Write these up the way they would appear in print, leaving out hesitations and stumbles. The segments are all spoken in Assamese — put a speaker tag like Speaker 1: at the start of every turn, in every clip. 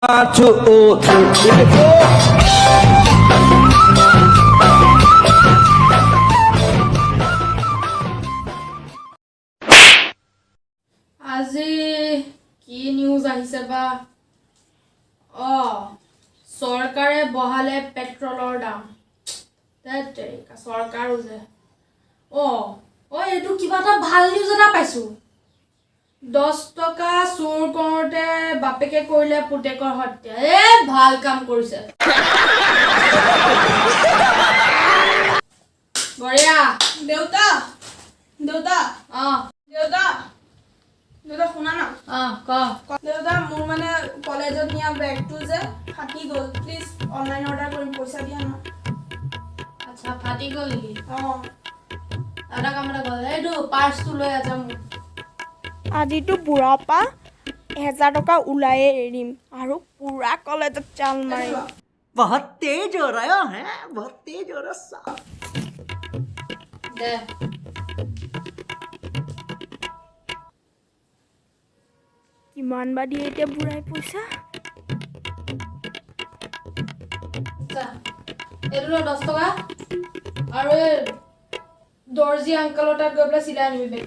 Speaker 1: আজি কি নিউজ আহিছে বা চৰকাৰে বহালে পেট্ৰলৰ দাম চৰকাৰো যে এইটো কিবা এটা ভাল নিউজ এটা পাইছো 10 টকা চুৰ কৰোঁতে বাপেকে কৰিলে পুতেকৰ হত্যা ভাল কাম কৰিছে বঢ়িয়া
Speaker 2: দেউতা শুনা না দেউতা মোৰ মানে কলেজত নিয়া বেগটো যে ফাটি গ'ল প্লিজ অনলাইন অৰ্ডাৰ কৰিম পইচা দিয়া না
Speaker 1: আচ্ছা ফাটি গ'ল নেকি
Speaker 2: এটা
Speaker 1: কাম এটা গ'ল এইটো পাৰ্চটো লৈ আছা মোক
Speaker 2: আজিতো বুঢ়াৰ পৰা 1000 টকা ওলায়ে এৰিম আৰু পুৰা কলেজত চাল মাৰিম
Speaker 3: बहुत तेज हो रहा है बहुत तेज हो रहा
Speaker 1: दे
Speaker 2: কিমান বা দিয়ে এতিয়া বুঢ়াই পইচা
Speaker 1: এইটো 10 টকা আৰু দৰ্জি আংকলৰ তাত গৈ পেলাই চিলাই আনিবি বেগ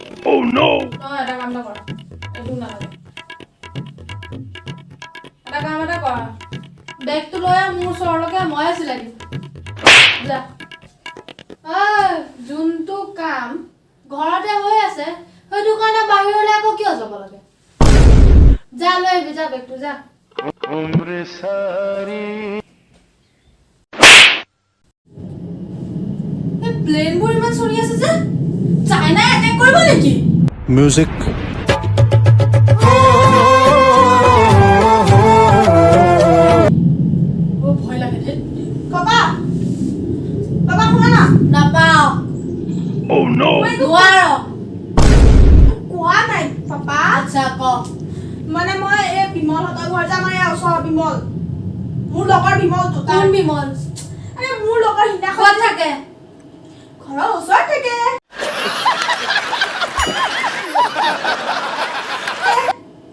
Speaker 1: এটা কাম এটা কৰ এইটো নালাগে এটা কাম এটা কৰ বেগটো লৈ মোৰ ওচৰলৈকে ময়ে চিলাই দিম যা যোনটো কাম ঘৰতে হৈ আছে সেইটো কাৰণে বাহিৰলৈ আকৌ কিয় যাব লাগে যা লৈ আহিবি যা বেগটো যা প্লেনবোৰ ইমান চলি আছে যে চাইনা এটেক কৰিব নেকি
Speaker 4: মিউজিক
Speaker 1: ভয় লাগে দে
Speaker 2: পাপা শুনা না
Speaker 1: নাপাও নোৱাৰো
Speaker 2: কোৱা নাই পাপা
Speaker 1: আচ্ছা ক
Speaker 2: মানে মই এই বিমলহঁতৰ ঘৰ যে আমাৰ ইয়াৰ ওচৰৰ বিমল মোৰ লগৰ বিমলটো
Speaker 1: কোন বিমল
Speaker 2: মোৰ লগৰ
Speaker 1: ক'ত
Speaker 2: সিদিনাখন
Speaker 1: থাকে
Speaker 2: ঘৰৰ ওচৰত থাকে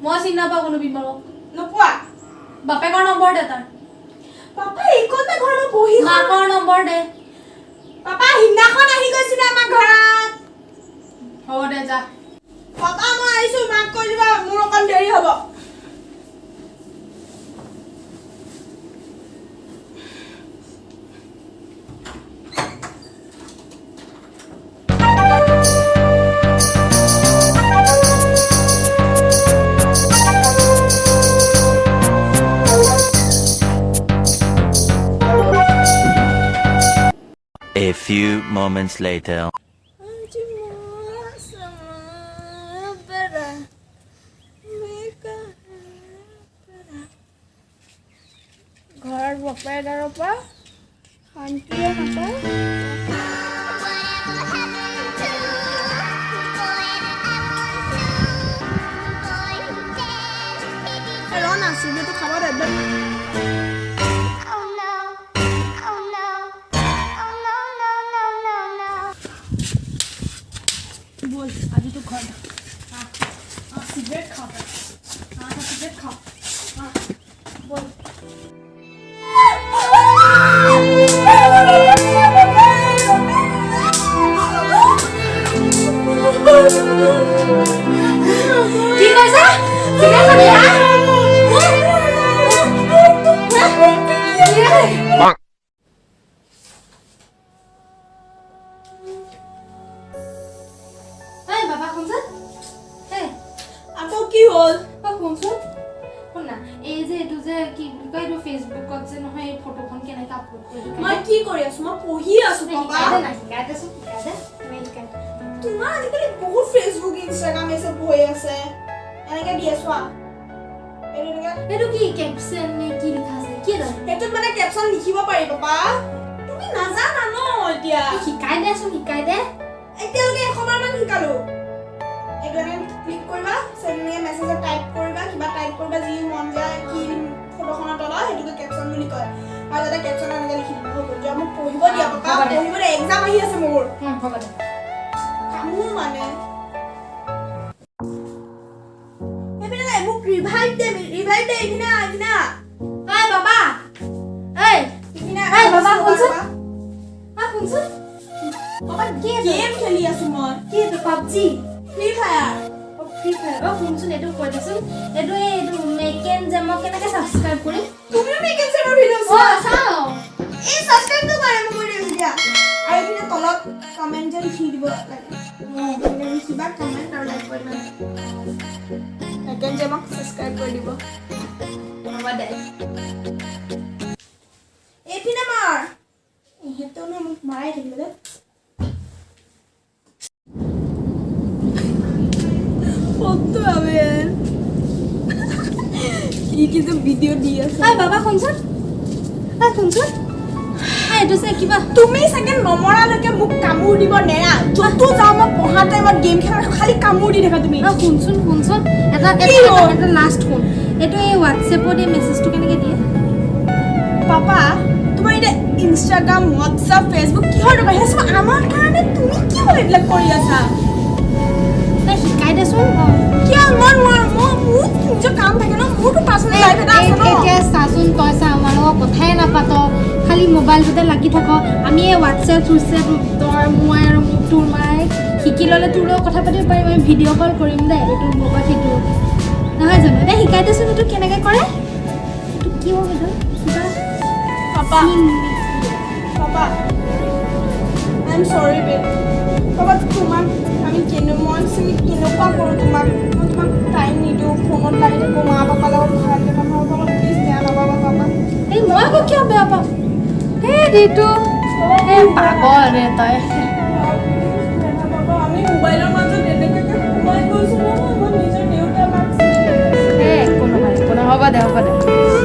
Speaker 1: মই চিনি নাপাওঁ কোনো বিমলক
Speaker 2: নোপোৱা
Speaker 1: বাপেকৰ নম্বৰ দে তাৰ
Speaker 2: পাপা এইকণতে ঘৰত বহি
Speaker 1: মাকৰ নম্বৰ দে
Speaker 2: পাপা সিদিনাখন আহি গৈছিলে আমাৰ ঘৰত
Speaker 1: হ'ব দে যা
Speaker 2: পাপা মই আহিছো মাক কৈ দিবা মোৰ অকণ দেৰি হ'ব
Speaker 5: A few moments later.
Speaker 2: ঘৰৰ বাপেকৰ পৰা শান্তিয়ে নাপায় ৰ না চিবিটো খাব দে বল আজিতো ঘৰ চিগাৰেট খাওঁ চিগাৰেট খাওঁ বল
Speaker 1: কি কৈছা চিগাৰেট খাবি হা বাবা শুনছোন
Speaker 2: আকৌ কি হ'ল
Speaker 1: শুনছোন শুন না এই যে এইটো যে কি বুলি কয় এইটো ফেচবুকত যে নহয় এই ফটোখন কেনেকৈ আপলোড কৰিছো
Speaker 2: মই কি কৰি আছো মই পঢ়ি আছো পাপা তোমাৰ আজিকালি বহুত ফেচবুক ইনষ্টাগ্ৰাম এসব হৈ আছে এনেকে দি আছো
Speaker 1: এইটো কি কেপশন নে কি লিখা আছে কি জানো
Speaker 2: এটোত মানে ক্যাপশন লিখিব পাৰি পাপা তুমি নাজানা ন এতিয়া
Speaker 1: শিকাই দে
Speaker 2: এতিয়ালৈকে এখনমান শিকালো এগনে ক্লিক কৰিবা সেনে মেসেজ টাইপ কৰিবা কিবা টাইপ কৰিবা যি মন যায় কি ফটোখনৰ তলত হেতুকে ক্যাপশন বুলি কয় আৰু এটা ক্যাপশন এনেকে লিখি দিব হ'ব যে মোক পঢ়িব দিয়া পাপা পঢ়িবলে এক্সাম আহি আছে মোৰ
Speaker 1: হ'ব দে
Speaker 2: কামু মানে এবিনা মোক ৰিভাইভ দে ইবিনা আছো মই
Speaker 1: কি এইটো PUBG
Speaker 2: free fire
Speaker 1: free fire শুনচোন এইটো কৈ দেচোন এইটো মেকেন যে মই কেনেকৈ ছাবস্ক্ৰাইব কৰিম
Speaker 2: তুমিও মেকেন চেমৰ ভিডিঅ'
Speaker 1: চাওঁ
Speaker 2: এই ছাবস্ক্ৰাইবটো কৰে মই কৰি দিছোঁ দিয়া আৰু এইপিনে তলত কমেণ্ট যে লিখি দিব লাগে লিখিবা কমেণ্ট আৰু লাইক কৰিবা মেকেন যে মোক ছাবস্ক্ৰাইব কৰি দিব
Speaker 1: হ'ব দে
Speaker 2: এইপিনে মাৰ ইহঁতেও ন মোক মাৰাই থাকিব দে ফটো আবেন কি যে ভিডিঅ' দি আছে
Speaker 1: বাবা শুনচোন শুনচোন এইটো যে কিবা
Speaker 2: তুমি চাগে নমৰালৈকে মোক কামোৰ দিব নেৰা য'তো যাওঁ মই পঢ়া টাইমত গেম খেলা খালি কামোৰ দি থাকা তুমি
Speaker 1: শুনচোন এটা লাষ্ট শুন এইটো এই হোৱাটছএপত এই মেছেজটো কেনেকৈ দিয়ে
Speaker 2: পাপা তোমাৰ এতিয়া ইনষ্টাগ্ৰাম হোৱাটছআপ ফেচবুক কিহৰ দৰকাৰ সেইচব আমাৰ কাৰণে তুমি কিয় এইবিলাক কৰি আছা
Speaker 1: শিকাই দেচোন
Speaker 2: কিয় মই মোৰ নিজৰ কাম থাকে ন মোৰতো পাৰ্চনেল লাইফ এটা আছে ন
Speaker 1: এতিয়া চাচোন তই চা আমাৰ লগত কথাই নাপাত খালি মোবাইলটোতে লাগি থাক আমি এই হোৱাটছএপ তই মই আৰু তোৰ মায়ে শিকি ল'লে তোৰ লগত কথা পাতিব পাৰিম আমি ভিডিঅ' কল কৰিম দে এইটো মোবাইল সেইটো নহয় জানো এতিয়া শিকাই দেচোন এইটো কেনেকৈ কৰে এইটো কি হ'ব এইটো কিবা
Speaker 2: পাপা পাপা আই এম চৰি বেব পাপা তোমাক আমি কেনেকুৱা কৰোঁ তোমাক মই তোমাক টাইম নিদিওঁ ফোনত লাগি থাকোঁ মা পাপাৰ লগত ভালকৈ কথা পাপা প্লিজ বেয়া নাপাবা পাপা
Speaker 1: এই মই আকৌ কিয় বেয়া পাম এই দিটো এই পাগল ৰে তই
Speaker 2: আমি মোবাইলৰ মাজত এনেকৈ সোমাই গৈছোঁ নহয় মই নিজৰ দেউতা মাক
Speaker 1: এই একো নহয় হ'ব দে